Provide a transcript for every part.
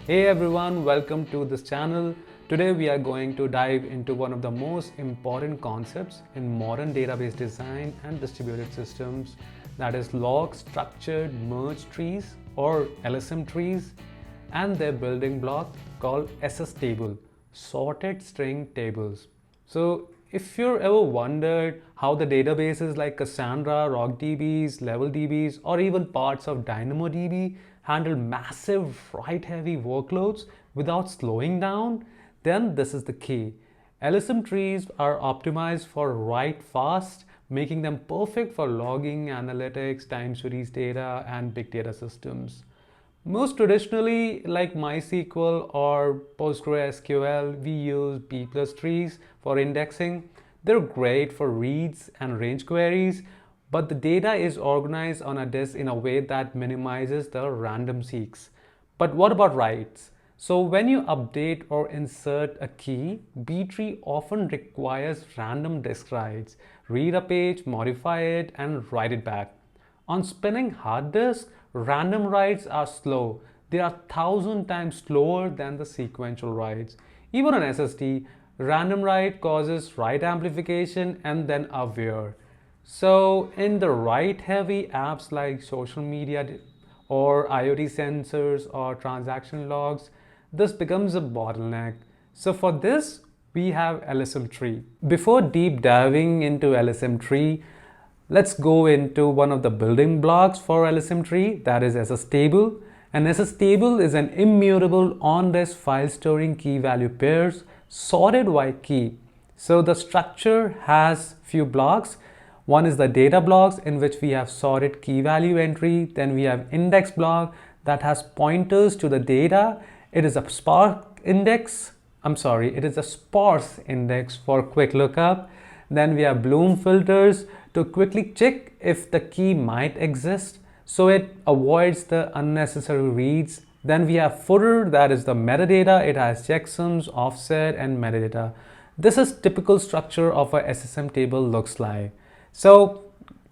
Hey everyone, welcome to this channel. Today we are going to dive into one of the most important concepts in modern database design and distributed systems, that is log structured merge trees or LSM trees and their building block called SSTable, sorted string tables. So if you've ever wondered how the databases like Cassandra, RocksDBs, LevelDBs, or even parts of DynamoDB handle massive write-heavy workloads without slowing down, then this is the key. LSM trees are optimized for write fast, making them perfect for logging, analytics, time series data, and big data systems. Most traditionally, like MySQL or PostgreSQL, we use B plus trees for indexing. They're great for reads and range queries, but the data is organized on a disk in a way that minimizes the random seeks. But what about writes? So when you update or insert a key, B-tree often requires random disk writes. Read a page, modify it, and write it back. On spinning hard disk, random writes are slow. They are 1,000 times slower than the sequential writes. Even on SSD, random write causes write amplification and then a wear. So in the write-heavy apps like social media or IoT sensors or transaction logs, this becomes a bottleneck. So for this, we have LSM Tree. Before deep diving into LSM Tree, let's go into one of the building blocks for LSM Tree, that is SSTable. An SSTable is an immutable on-disk file storing key value pairs sorted by key. So the structure has few blocks. One is the data blocks, in which we have sorted key value entry. Then we have index block that has pointers to the data. It is a sparse index. It is a sparse index for quick lookup. Then we have Bloom filters to quickly check if the key might exist, so it avoids the unnecessary reads. Then we have footer, that is the metadata. It has checksums, offset, and metadata. This is typical structure of a SSM table looks like. So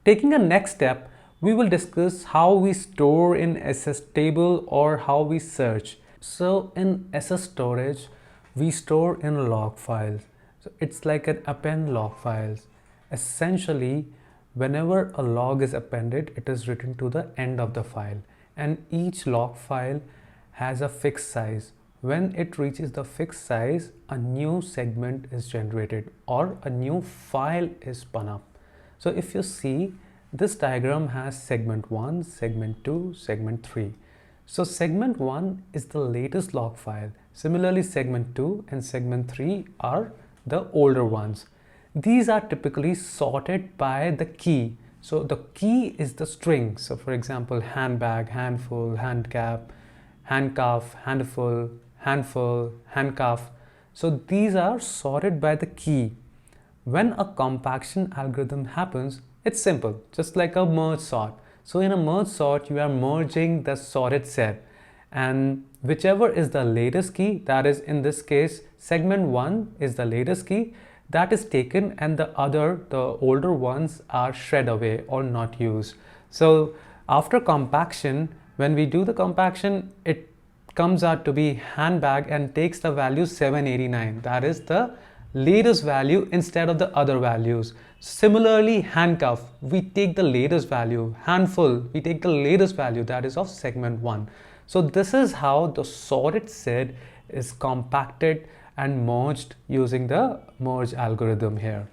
taking a next step, we will discuss how we store in SSTable or how we search. So in SS storage, we store in log files. So it's like an append log files. Essentially, whenever a log is appended, it is written to the end of the file, and each log file has a fixed size. When it reaches the fixed size, a new segment is generated or a new file is spun up. So if you see, this diagram has segment 1, segment 2, segment 3. So segment 1 is the latest log file. Similarly, segment 2 and segment 3 are the older ones. These are typically sorted by the key. So the key is the string. So for example, handbag, handful, handcap, handcuff, handful, handcuff. So these are sorted by the key. When a compaction algorithm happens, it's simple, just like a merge sort. So in a merge sort, you are merging the sorted set, and whichever is the latest key, that is in this case, segment 1 is the latest key, that is taken, and the older ones are shred away or not used. So after compaction, when we do the compaction, it comes out to be handbag and takes the value 789. That is the latest value instead of the other values. Similarly, handcuff, we take the latest value. Handful, we take the latest value, that is of segment 1. So this is how the sorted set is compacted and merged using the merge algorithm here.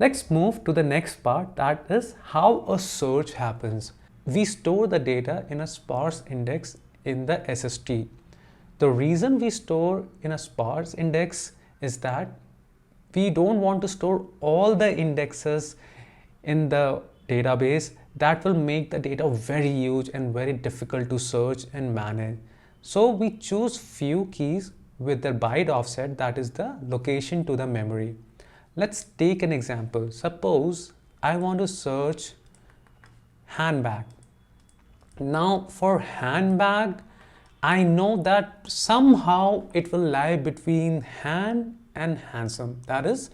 Let's move to the next part, that is how a search happens. We store the data in a sparse index in the SST. The reason we store in a sparse index is that we don't want to store all the indexes in the database. That will make the data very huge and very difficult to search and manage. So we choose few keys with the byte offset, that is the location to the memory. Let's take an example. Suppose I want to search handbag. Now for handbag, I know that somehow it will lie between hand and handsome. That is,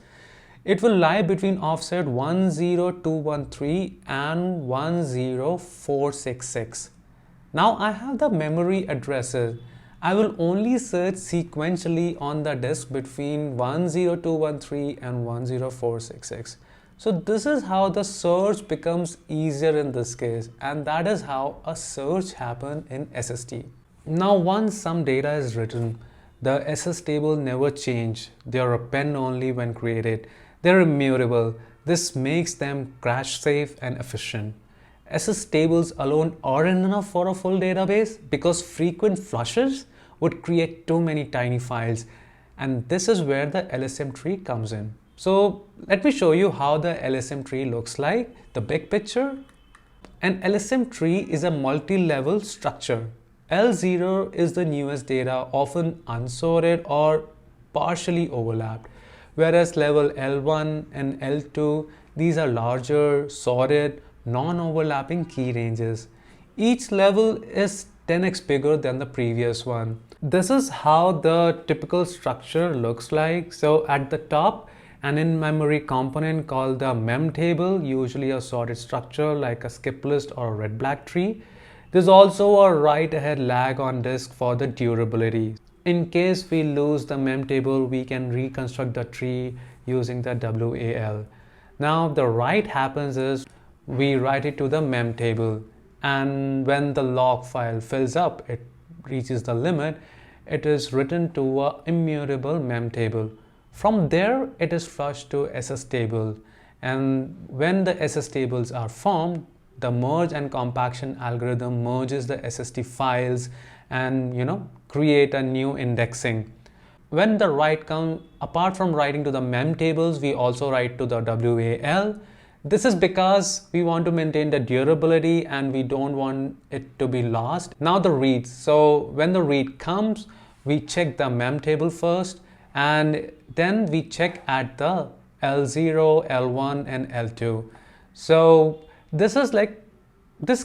it will lie between offset 10213 and 10466. Now I have the memory addresses. I will only search sequentially on the disk between 10213 and 10466. So this is how the search becomes easier in this case, and that is how a search happens in SST. Now once some data is written, the SSTable never change. They are append only when created. They're immutable. This makes them crash safe and efficient. SSTables alone aren't enough for a full database because frequent flushes would create too many tiny files, and this is where the LSM tree comes in. So let me show you how the LSM tree looks like, the big picture. An LSM tree is a multi-level structure. L0 is the newest data, often unsorted or partially overlapped, whereas level L1 and L2, these are larger, sorted, non-overlapping key ranges. Each level is 10x bigger than the previous one. This is how the typical structure looks like. So at the top, an in-memory component called the Memtable, usually a sorted structure like a skip list or a red-black tree. There's also a write-ahead lag on disk for the durability. In case we lose the Memtable, we can reconstruct the tree using the WAL. Now the write happens is we write it to the Memtable, and when the log file fills up, it reaches the limit, it is written to an immutable Memtable. From there, it is flushed to SSTable, and when the SSTables are formed, the merge and compaction algorithm merges the SST files and create a new indexing. When the write comes, apart from writing to the memtables, we also write to the WAL. This is because we want to maintain the durability and we don't want it to be lost. Now the reads. So when the read comes, we check the memtable first, and then we check at the L0, L1 and L2. So this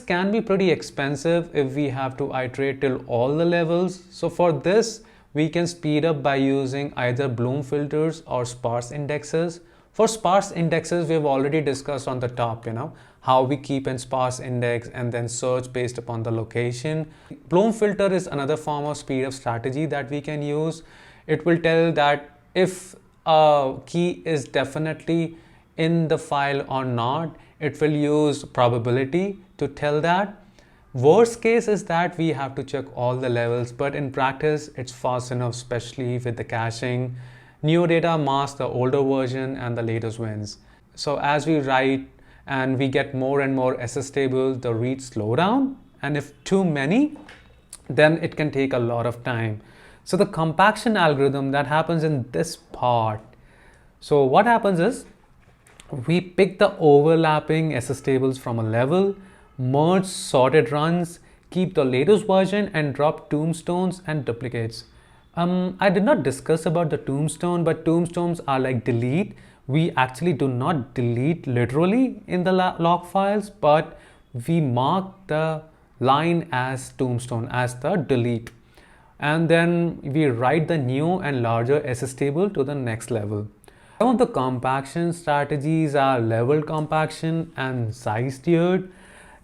can be pretty expensive if we have to iterate till all the levels. So for this, we can speed up by using either Bloom filters or sparse indexes. For sparse indexes, we've already discussed on the top, how we keep a sparse index and then search based upon the location. Bloom filter is another form of speed up strategy that we can use. It will tell that if a key is definitely in the file or not. It will use probability to tell that. Worst case is that we have to check all the levels, but in practice, it's fast enough, especially with the caching. New data masks the older version and the latest wins. So as we write and we get more and more SSTables, the reads slow down, and if too many, then it can take a lot of time. So the compaction algorithm that happens in this part. So what happens is we pick the overlapping SSTables from a level, merge sorted runs, keep the latest version and drop tombstones and duplicates. I did not discuss about the tombstone, but tombstones are like delete. We actually do not delete literally in the log files, but we mark the line as tombstone, as the delete. And then we write the new and larger SSTable to the next level. Some of the compaction strategies are level compaction and size tiered.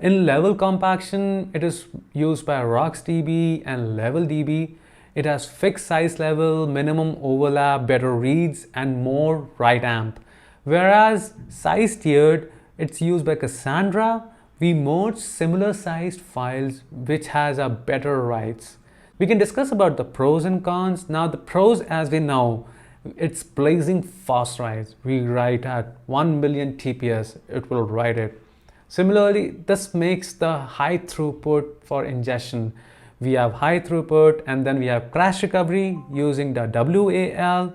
In level compaction, it is used by RocksDB and LevelDB. It has fixed size level, minimum overlap, better reads, and more write amp. Whereas size tiered, it's used by Cassandra. We merge similar sized files which has a better writes. We can discuss about the pros and cons. Now the pros, as we know, it's blazing fast writes. We write at 1 million TPS, it will write it. Similarly, this makes the high throughput for ingestion. We have high throughput and then we have crash recovery using the WAL.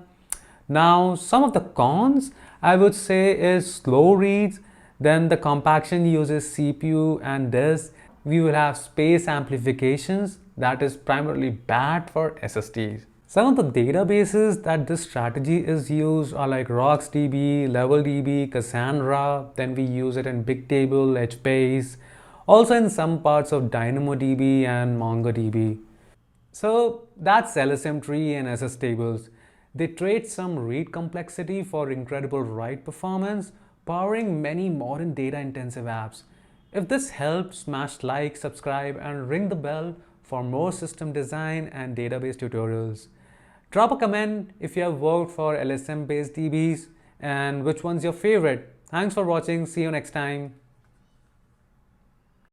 Now, some of the cons I would say is slow reads. Then the compaction uses CPU and disk. We will have space amplifications that is primarily bad for SSTs. Some of the databases that this strategy is used are like RocksDB, LevelDB, Cassandra, then we use it in Bigtable, HBase, also in some parts of DynamoDB and MongoDB. So that's LSM Tree and SSTables. They trade some read complexity for incredible write performance, powering many modern data-intensive apps. If this helps, smash like, subscribe, and ring the bell for more system design and database tutorials. Drop a comment if you have worked for LSM based DBs and which one's your favorite. Thanks for watching. See you next time.